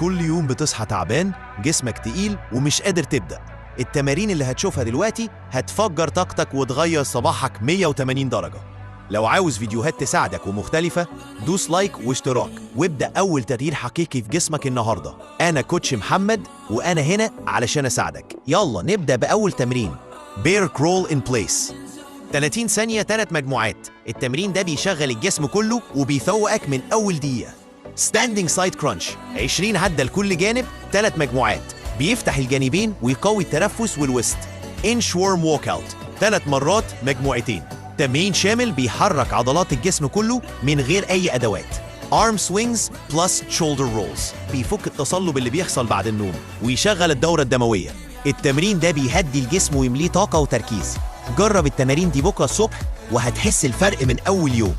كل يوم بتصحى تعبان، جسمك تقيل ومش قادر تبدأ. التمارين اللي هتشوفها دلوقتي هتفجر طاقتك وتغير صباحك 180 درجة. لو عاوز فيديوهات تساعدك ومختلفة، دوس لايك واشتراك وابدأ أول تغيير حقيقي في جسمك النهاردة. أنا كوتش محمد وأنا هنا علشان أساعدك. يلا نبدأ بأول تمرين، بير كرول إن بليس. 30 ثانية 3 مجموعات. التمرين ده بيشغل الجسم كله وبيفوقك من أول دقيقة. ستاندينج سايد كرانش، 20 عدة لكل جانب، 3 مجموعات. بيفتح الجانبين ويقوي التنفس والوسط. انش وورم ووك اوت، 3 مرات مجموعتين. تمرين شامل بيحرك عضلات الجسم كله من غير أي أدوات. arm swings plus shoulder rolls، بيفك التصلب اللي بيحصل بعد النوم ويشغل الدورة الدموية. التمرين ده بيهدي الجسم ويمليه طاقة وتركيز. جرب التمارين دي بكرة الصبح وهتحس الفرق من أول يوم.